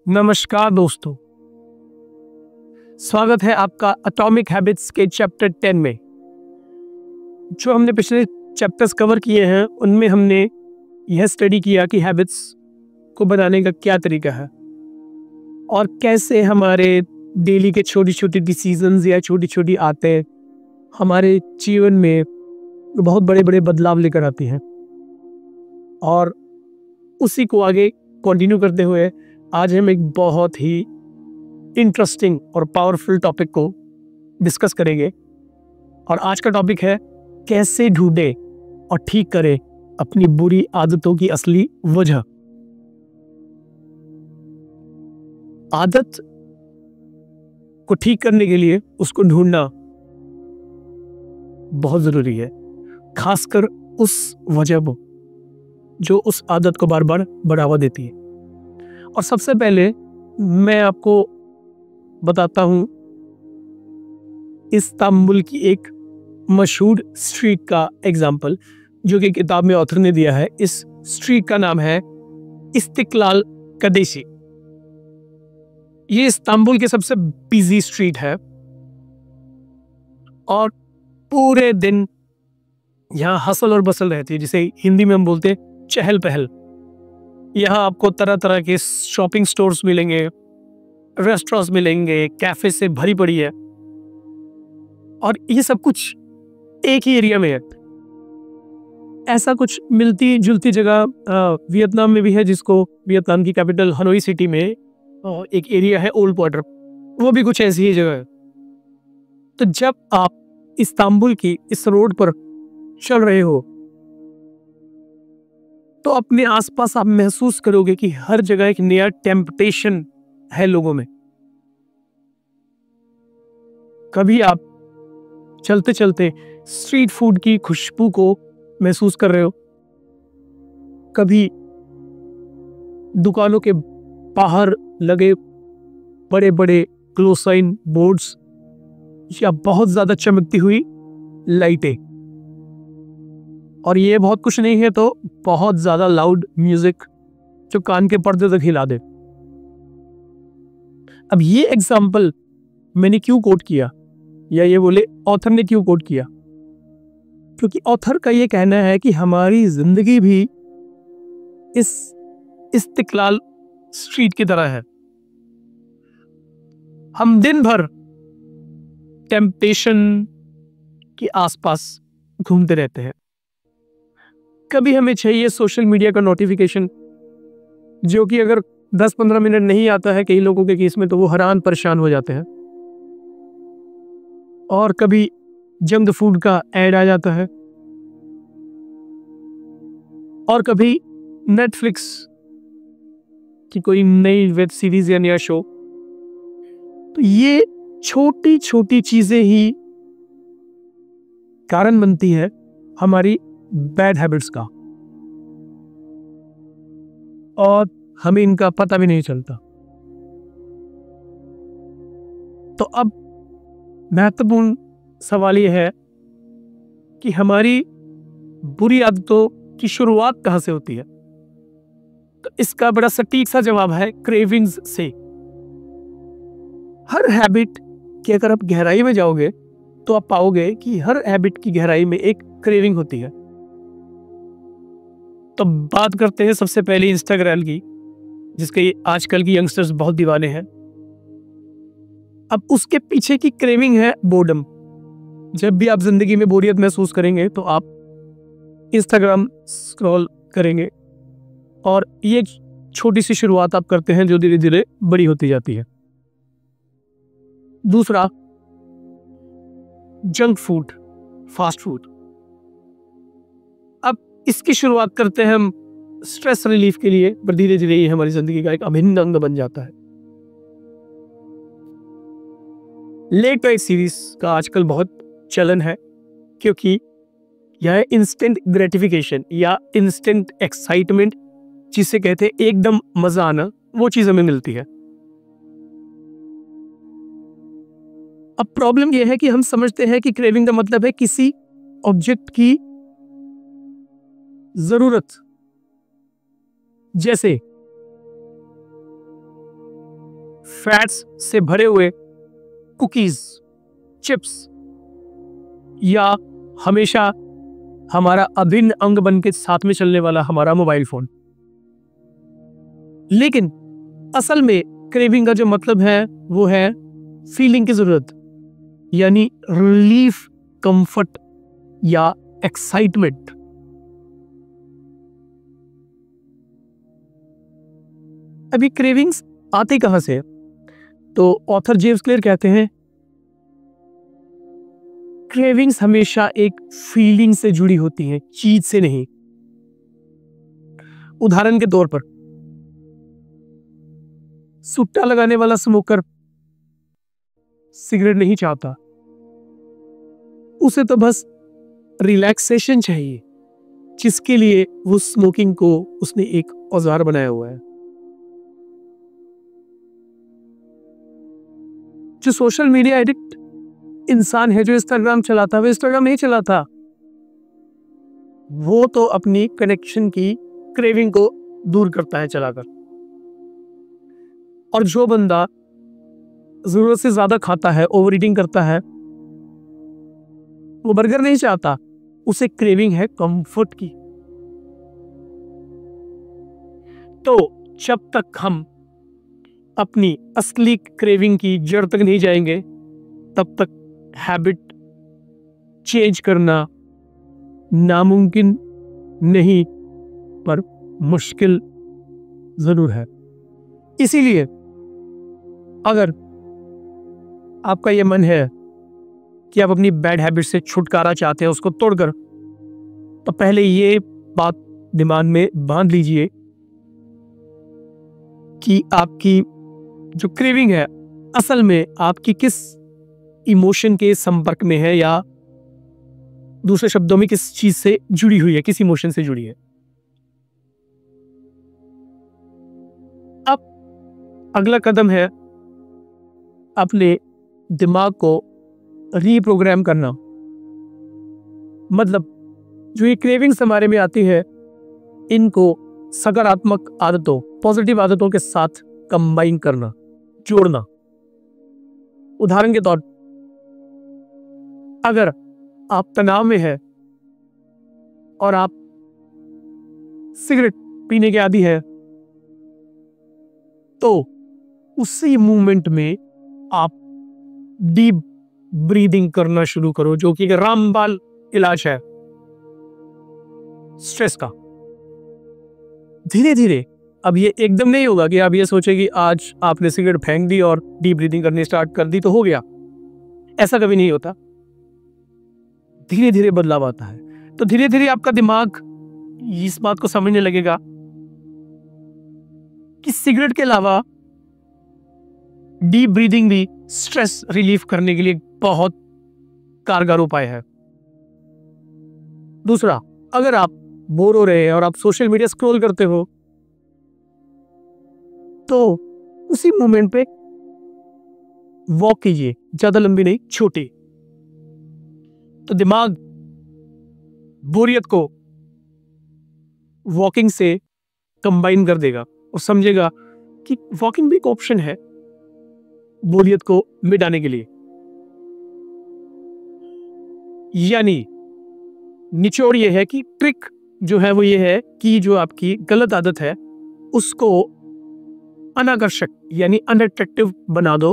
नमस्कार दोस्तों, स्वागत है आपका एटॉमिक हैबिट्स के चैप्टर 10 में। जो हमने पिछले चैप्टर्स कवर किए हैं उनमें हमने यह स्टडी किया कि हैबिट्स को बनाने का क्या तरीका है और कैसे हमारे डेली के छोटी छोटी डिसीजंस या छोटी छोटी आदतें हमारे जीवन में बहुत बड़े बड़े बदलाव लेकर आती हैं। और उसी को आगे कंटिन्यू करते हुए आज हम एक बहुत ही इंटरेस्टिंग और पावरफुल टॉपिक को डिस्कस करेंगे। और आज का टॉपिक है कैसे ढूंढे और ठीक करें अपनी बुरी आदतों की असली वजह। आदत को ठीक करने के लिए उसको ढूंढना बहुत जरूरी है, खासकर उस वजह को जो उस आदत को बार बार बढ़ावा देती है। और सबसे पहले मैं आपको बताता हूं इस्तांबुल की एक मशहूर स्ट्रीट का एग्जाम्पल जो कि किताब में ऑथर ने दिया है। इस स्ट्रीट का नाम है इस्तिक्लाल कदेशी। ये इस्तांबुल की सबसे बिजी स्ट्रीट है और पूरे दिन यहाँ हसल और बसल रहती है, जिसे हिंदी में हम बोलते हैं चहल पहल। यहाँ आपको तरह तरह के शॉपिंग स्टोर्स मिलेंगे, रेस्टोरेंट्स मिलेंगे, कैफे से भरी पड़ी है और ये सब कुछ एक ही एरिया में है। ऐसा कुछ मिलती जुलती जगह वियतनाम में भी है, जिसको वियतनाम की कैपिटल हनोई सिटी में एक एरिया है ओल्ड क्वार्टर, वो भी कुछ ऐसी ही जगह है। तो जब आप इस्तांबुल की इस रोड पर चल रहे हो तो अपने आसपास आप महसूस करोगे कि हर जगह एक नया टेम्पटेशन है लोगों में। कभी आप चलते चलते स्ट्रीट फूड की खुशबू को महसूस कर रहे हो, कभी दुकानों के बाहर लगे बड़े बड़े क्लोसाइन बोर्ड्स या बहुत ज्यादा चमकती हुई लाइटें, और ये बहुत कुछ नहीं है तो बहुत ज्यादा लाउड म्यूजिक जो कान के पर्दे तक हिला दे। अब ये एग्जाम्पल मैंने क्यों कोट किया, या ये बोले ऑथर ने क्यों कोट किया, क्योंकि ऑथर का ये कहना है कि हमारी जिंदगी भी इस इस्तिक्लाल स्ट्रीट की तरह है। हम दिन भर टेम्पटेशन के आसपास घूमते रहते हैं। कभी हमें चाहिए सोशल मीडिया का नोटिफिकेशन, जो कि अगर 10-15 मिनट नहीं आता है कई लोगों के केस में तो वो हैरान परेशान हो जाते हैं। और कभी जंक फूड का ऐड आ जाता है, और कभी नेटफ्लिक्स की कोई नई वेब सीरीज या नया शो। तो ये छोटी छोटी चीजें ही कारण बनती है हमारी बैड हैबिट्स का, और हमें इनका पता भी नहीं चलता। तो अब महत्वपूर्ण सवाल यह है कि हमारी बुरी आदतों की शुरुआत कहां से होती है। तो इसका बड़ा सटीक सा जवाब है क्रेविंग्स से। हर हैबिट की अगर आप गहराई में जाओगे तो आप पाओगे कि हर हैबिट की गहराई में एक क्रेविंग होती है। तो बात करते हैं सबसे पहले इंस्टाग्राम की, जिसके आजकल की यंगस्टर्स बहुत दीवाने हैं। अब उसके पीछे की क्रेविंग है बोर्डम। जब भी आप जिंदगी में बोरियत महसूस करेंगे तो आप इंस्टाग्राम स्क्रॉल करेंगे, और ये छोटी सी शुरुआत आप करते हैं जो धीरे धीरे बड़ी होती जाती है। दूसरा, जंक फूड, फास्ट फूड। अब इसकी शुरुआत करते हैं हम स्ट्रेस रिलीफ के लिए, पर धीरे धीरे ये हमारी जिंदगी का एक अभिन्न अंग बन जाता है। लेट नाइट सीरीज का आजकल बहुत चलन है, क्योंकि यह इंस्टेंट ग्रेटिफिकेशन या इंस्टेंट एक्साइटमेंट, जिसे कहते हैं एकदम मजा आना, वो चीज हमें मिलती है। अब प्रॉब्लम यह है कि हम समझते हैं कि क्रेविंग का मतलब है किसी ऑब्जेक्ट की जरूरत। जैसे फैट्स से भरे हुए कुकीज, चिप्स, या हमेशा हमारा अभिन्न अंग बन के साथ में चलने वाला हमारा मोबाइल फोन। लेकिन असल में क्रेविंग का जो मतलब है वो है फीलिंग की जरूरत, यानी रिलीफ, कंफर्ट या एक्साइटमेंट। अभी क्रेविंग्स आते कहां से? तो ऑथर जेम्स क्लियर कहते हैं क्रेविंग्स हमेशा एक फीलिंग से जुड़ी होती हैं, चीज से नहीं। उदाहरण के तौर पर सुट्टा लगाने वाला स्मोकर सिगरेट नहीं चाहता, उसे तो बस रिलैक्सेशन चाहिए, जिसके लिए वो स्मोकिंग को उसने एक औजार बनाया हुआ है। जो सोशल मीडिया एडिक्ट इंसान है, जो इंस्टाग्राम चलाता है, वो इंस्टाग्राम नहीं चलाता, वो तो अपनी कनेक्शन की क्रेविंग को दूर करता है चलाकर। और जो बंदा जरूरत से ज्यादा खाता है, ओवर ईटिंग करता है, वो बर्गर नहीं चाहता, उसे क्रेविंग है कंफर्ट की। तो जब तक हम अपनी असली क्रेविंग की जड़ तक नहीं जाएंगे, तब तक हैबिट चेंज करना नामुमकिन नहीं, पर मुश्किल जरूर है। इसीलिए अगर आपका यह मन है कि आप अपनी बैड हैबिट से छुटकारा चाहते हैं, उसको तोड़कर, तो पहले ये बात दिमाग में बांध लीजिए कि आपकी जो क्रेविंग है असल में आपकी किस इमोशन के संपर्क में है, या दूसरे शब्दों में किस चीज से जुड़ी हुई है, किस इमोशन से जुड़ी है। अब अगला कदम है अपने दिमाग को रीप्रोग्राम करना। मतलब जो ये क्रेविंग्स हमारे में आती है, इनको सकारात्मक आदतों, पॉजिटिव आदतों के साथ कंबाइन करना, जोड़ना। उदाहरण के तौर, अगर आप तनाव में हैं और आप सिगरेट पीने के आदी है, तो उसी मूवमेंट में आप डीप ब्रीदिंग करना शुरू करो, जो कि एक रामबाण इलाज है स्ट्रेस का। धीरे धीरे, अब ये एकदम नहीं होगा कि आप ये सोचे कि आज आपने सिगरेट फेंक दी और डीप ब्रीदिंग करनी स्टार्ट कर दी तो हो गया। ऐसा कभी नहीं होता, धीरे धीरे बदलाव आता है। तो धीरे धीरे आपका दिमाग इस बात को समझने लगेगा कि सिगरेट के अलावा डीप ब्रीदिंग भी स्ट्रेस रिलीफ करने के लिए बहुत कारगर उपाय है। दूसरा, अगर आप बोर हो रहे हैं और आप सोशल मीडिया स्क्रॉल करते हो, तो उसी मोमेंट पे वॉक कीजिए, ज्यादा लंबी नहीं, छोटी। तो दिमाग बोरियत को वॉकिंग से कंबाइन कर देगा और समझेगा कि वॉकिंग भी एक ऑप्शन है बोरियत को मिटाने के लिए। यानी निचोड़ ये है कि ट्रिक जो है वो ये है कि जो आपकी गलत आदत है उसको अनाकर्षक यानी अनअट्रैक्टिव बना दो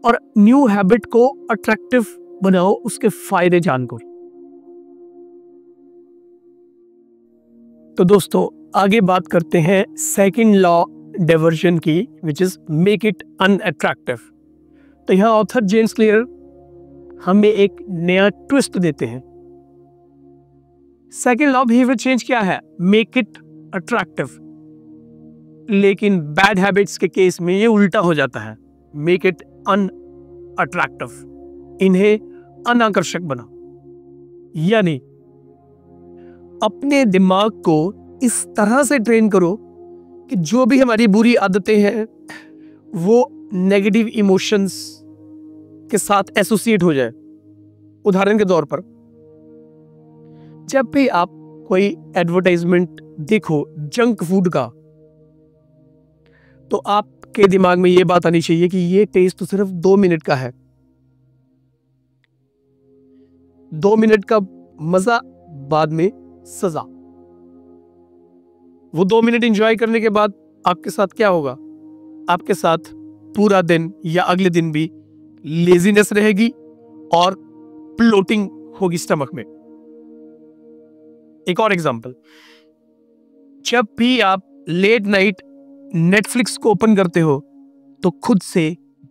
और न्यू हैबिट को अट्रैक्टिव बनाओ, उसके फायदे जानकर। तो दोस्तों आगे बात करते हैं सेकंड लॉ डाइवर्जन की, which is make it unattractive. तो यहां ऑथर जेम्स क्लियर हमें एक नया ट्विस्ट देते हैं। सेकंड लॉ बिहेवियर चेंज क्या है? Make it attractive. लेकिन बैड हैबिट्स के केस में ये उल्टा हो जाता है, मेक इट अनअट्रैक्टिव। इन्हें अनाकर्षक बना। यानी अपने दिमाग को इस तरह से ट्रेन करो कि जो भी हमारी बुरी आदतें हैं वो नेगेटिव इमोशंस के साथ एसोसिएट हो जाए। उदाहरण के तौर पर, जब भी आप कोई एडवर्टाइजमेंट देखो जंक फूड का, तो आप आपके दिमाग में ये बात आनी चाहिए कि ये टेस्ट तो सिर्फ 2 मिनट का है। 2 मिनट का मजा, बाद में सजा। वो 2 मिनट एंजॉय करने के बाद आपके साथ क्या होगा? आपके साथ पूरा दिन या अगले दिन भी लेजीनेस रहेगी और ब्लोटिंग होगी स्टमक में। एक और एग्जांपल, जब भी आप लेट नाइट नेटफ्लिक्स को ओपन करते हो तो खुद से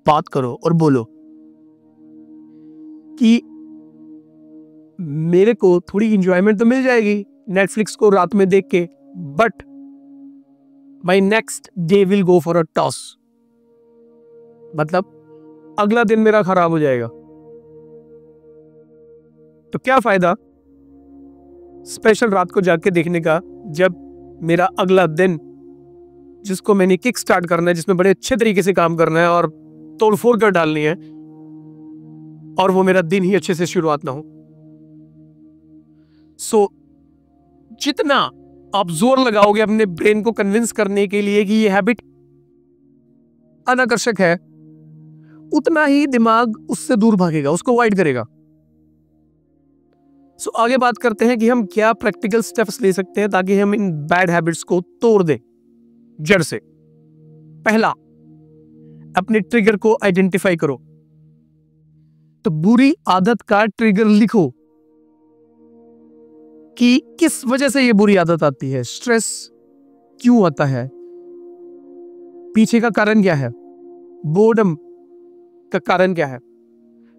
बात करो और बोलो कि मेरे को थोड़ी इंजॉयमेंट तो मिल जाएगी नेटफ्लिक्स को रात में देख के, but my next day will go for a toss. मतलब अगला दिन मेरा खराब हो जाएगा। तो क्या फायदा स्पेशल रात को जाके देखने का, जब मेरा अगला दिन जिसको मैंने किक स्टार्ट करना है, जिसमें बड़े अच्छे तरीके से काम करना है और तोड़फोड़ कर डालनी है, और वो मेरा दिन ही अच्छे से शुरुआत ना हो। सो जितना आप जोर लगाओगे अपने ब्रेन को कन्विंस करने के लिए कि ये हैबिट अनाकर्षक है, उतना ही दिमाग उससे दूर भागेगा, उसको अवॉइड करेगा। सो आगे बात करते हैं कि हम क्या प्रैक्टिकल स्टेप्स ले सकते हैं ताकि हम इन बैड हैबिट्स को तोड़ दें जड़ से। पहला, अपने ट्रिगर को आइडेंटिफाई करो। तो बुरी आदत का ट्रिगर लिखो कि किस वजह से ये बुरी आदत आती है, स्ट्रेस क्यों आता है, पीछे का कारण क्या है, बोर्डम का कारण क्या है,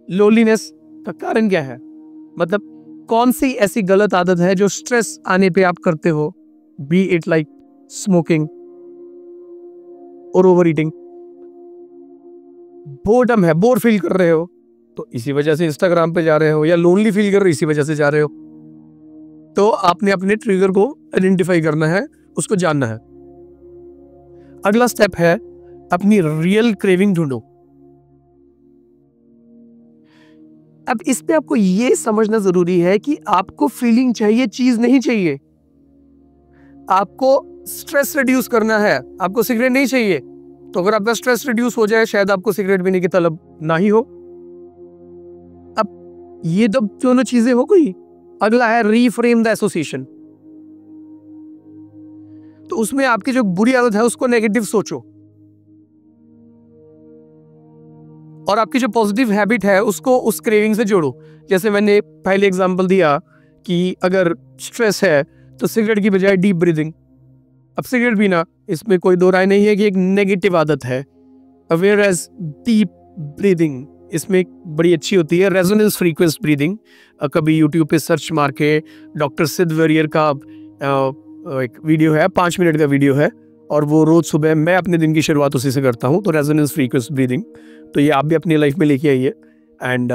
लोनलीनेस का कारण क्या है। मतलब कौन सी ऐसी गलत आदत है जो स्ट्रेस आने पे आप करते हो, बी इट लाइक स्मोकिंग और ओवर ईटिंग। बोर्डम है, बोर फील कर रहे हो तो इसी वजह से इंस्टाग्राम पे जा रहे हो, या लोनली फील कर रहे हो इसी वजह से जा रहे हो। तो आपने अपने ट्रिगर को आइडेंटिफाई करना है, उसको जानना है। अगला स्टेप है अपनी रियल क्रेविंग ढूंढो। अब इसमें आपको यह समझना जरूरी है कि आपको फीलिंग चाहिए, चीज नहीं चाहिए। आपको स्ट्रेस रिड्यूस करना है, आपको सिगरेट नहीं चाहिए। तो अगर आपका स्ट्रेस रिड्यूस हो जाए, शायद आपको सिगरेट पीने की तलब ना ही हो। अब ये तो दोनों चीजें हो गई। अगला है रीफ्रेम द एसोसिएशन। तो उसमें आपकी जो बुरी आदत है उसको नेगेटिव सोचो, और आपकी जो पॉजिटिव हैबिट है उसको उस क्रेविंग से जोड़ो। जैसे मैंने पहले एग्जांपल दिया कि अगर स्ट्रेस है तो सिगरेट की बजाय डीप ब्रीदिंग। अब सिगरेट पीना, इसमें कोई दो राय नहीं है कि एक नेगेटिव आदत है, वेयर एज डीप ब्रीदिंग इसमें बड़ी अच्छी होती है, रेजोनेंस फ्रीक्वेंस ब्रीदिंग। कभी यूट्यूब पे सर्च मार के डॉक्टर सिद्ध वेरियर का एक वीडियो है, 5 मिनट का वीडियो है, और वो रोज सुबह मैं अपने दिन की शुरुआत उसी से करता हूँ। तो रेजोनेंस फ्रीक्वेंस ब्रीदिंग, तो ये आप भी अपनी लाइफ में लेके आइए। एंड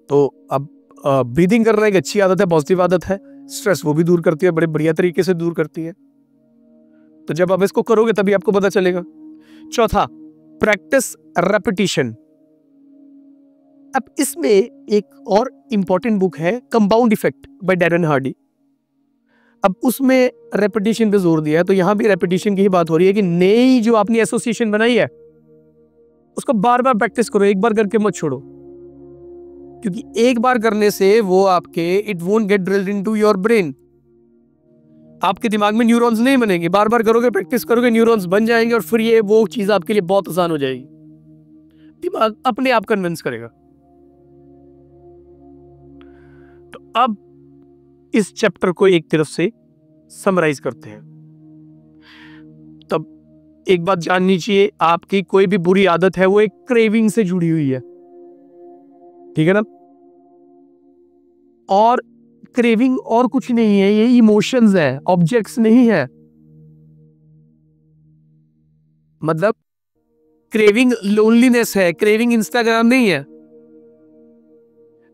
तो अब ब्रीदिंग करना एक अच्छी आदत है, पॉजिटिव आदत है, स्ट्रेस वो भी दूर करती है, बड़े बढ़िया तरीके से दूर करती है। तो जब आप इसको करोगे तभी आपको पता चलेगा। चौथा, प्रैक्टिस रेपिटेशन। अब इसमें एक और इंपॉर्टेंट बुक है, Compound Effect by Darren Hardy. अब उसमें रेपिटेशन पे जोर दिया है, तो यहां भी रेपिटेशन की ही बात हो रही है कि नई जो आपने एसोसिएशन बनाई है उसको बार बार प्रैक्टिस करो, एक बार करके मत छोड़ो। क्योंकि एक बार करने से वो आपके it won't get drilled into your brain, आपके दिमाग में न्यूरॉन्स नहीं बनेंगे। बार बार करोगे, प्रैक्टिस करोगे, न्यूरॉन्स बन जाएंगे और फिर ये वो चीज आपके लिए बहुत आसान हो जाएगी। दिमाग अपने आप कन्विंस करेगा। तो अब इस चैप्टर को एक तरफ से समराइज करते हैं। तब एक बात जाननी चाहिए, आपकी कोई भी बुरी आदत है वो एक क्रेविंग से जुड़ी हुई है, ठीक है ना। और क्रेविंग और कुछ नहीं है, ये इमोशंस है, ऑब्जेक्ट्स नहीं है। मतलब क्रेविंग लोनलीनेस है, क्रेविंग इंस्टाग्राम नहीं है।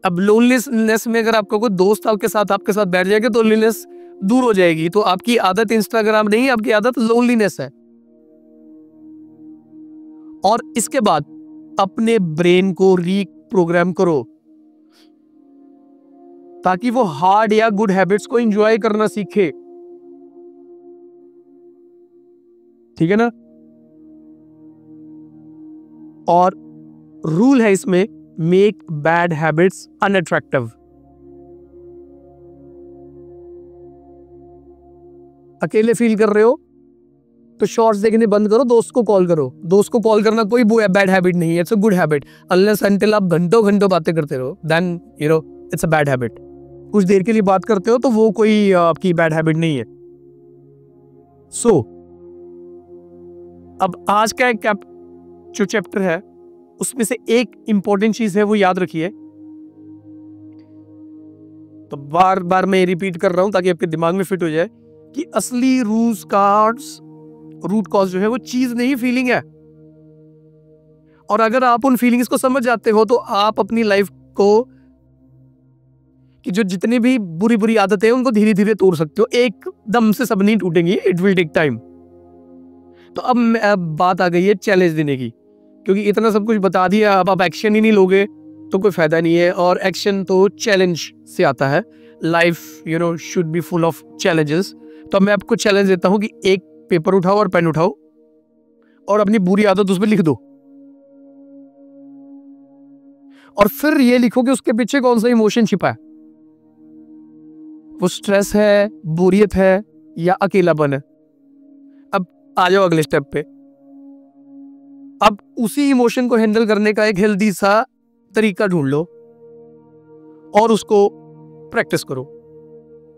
अब लोनलीनेस में अगर आपका कोई दोस्त आपके साथ बैठ जाएगा तो लोनलीनेस दूर हो जाएगी। तो आपकी आदत इंस्टाग्राम नहीं है, आपकी आदत लोनलीनेस है। और इसके बाद अपने ब्रेन को रीप्रोग्राम करो ताकि वो हार्ड या गुड हैबिट्स को एंजॉय करना सीखे, ठीक है ना। और रूल है इसमें, मेक बैड हैबिट्स अनअट्रैक्टिव। अकेले फील कर रहे हो तो शॉर्ट्स देखने बंद करो, दोस्त को कॉल करो। दोस्त को कॉल करना कोई बैड हैबिट नहीं है, it's a good habit. Unless until आप घंटों घंटों बातें करते रहो, then it's a bad habit. कुछ देर के लिए बात करते हो तो वो कोई आपकी बैड हैबिट नहीं है। सो अब आज का एक जो चैप्टर है उसमें से एक इंपॉर्टेंट चीज है, वो याद रखिए। तो बार बार मैं रिपीट कर रहा हूं ताकि आपके दिमाग में फिट हो जाए कि असली रूट कॉज जो है वो चीज नहीं, फीलिंग है। और अगर आप उन फीलिंग्स को समझ जाते हो तो आप अपनी लाइफ को कि जो जितनी भी बुरी बुरी आदतें हैं उनको धीरे धीरे तोड़ सकते हो। एकदम से सब नहीं टूटेंगी, इट विल टेक टाइम। तो अब बात आ गई है चैलेंज देने की, क्योंकि इतना सब कुछ बता दिया, अब आप एक्शन ही नहीं लोगे तो कोई फायदा नहीं है। और एक्शन तो चैलेंज से आता है। Life should be full of challenges. तो मैं आपको चैलेंज देता हूं कि एक पेपर उठाओ और पेन उठाओ और अपनी बुरी आदत उस पर लिख दो, और फिर ये लिखो कि उसके पीछे कौन सा इमोशन छिपा है। वो स्ट्रेस है, बोरियत है या अकेलापन है। अब आ जाओ अगले स्टेप पे। अब उसी इमोशन को हैंडल करने का एक हेल्दी सा तरीका ढूंढ लो और उसको प्रैक्टिस करो।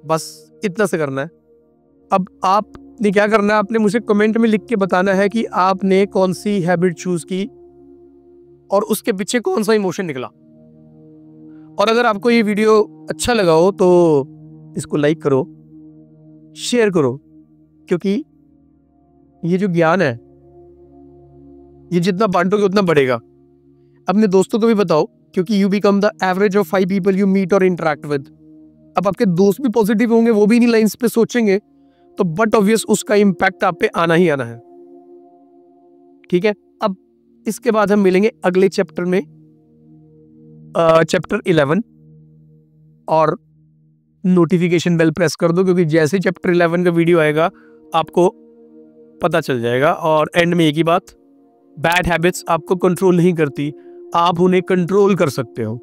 बस इतना से करना है। अब आपने क्या करना है, आपने मुझे कमेंट में लिख के बताना है कि आपने कौन सी हैबिट चूज की और उसके पीछे कौन सा इमोशन निकला। और अगर आपको ये वीडियो अच्छा लगा हो तो इसको लाइक करो, शेयर करो, क्योंकि ये जो ज्ञान है ये जितना बांटोगे उतना बढ़ेगा। अपने दोस्तों को भी बताओ, क्योंकि you become the average of 5 people you meet और इंटरेक्ट विद। अब आपके दोस्त भी पॉजिटिव होंगे, वो भी इन्हीं लाइंस पे सोचेंगे, तो बट ऑब्वियस उसका इंपैक्ट आप पे आना ही आना है। ठीक है, अब इसके बाद हम मिलेंगे अगले चैप्टर में, चैप्टर 11। और नोटिफिकेशन बेल प्रेस कर दो, क्योंकि जैसे चैप्टर 11 का वीडियो आएगा आपको पता चल जाएगा। और एंड में एक ही बात, बैड हैबिट्स आपको कंट्रोल नहीं करती, आप उन्हें कंट्रोल कर सकते हो।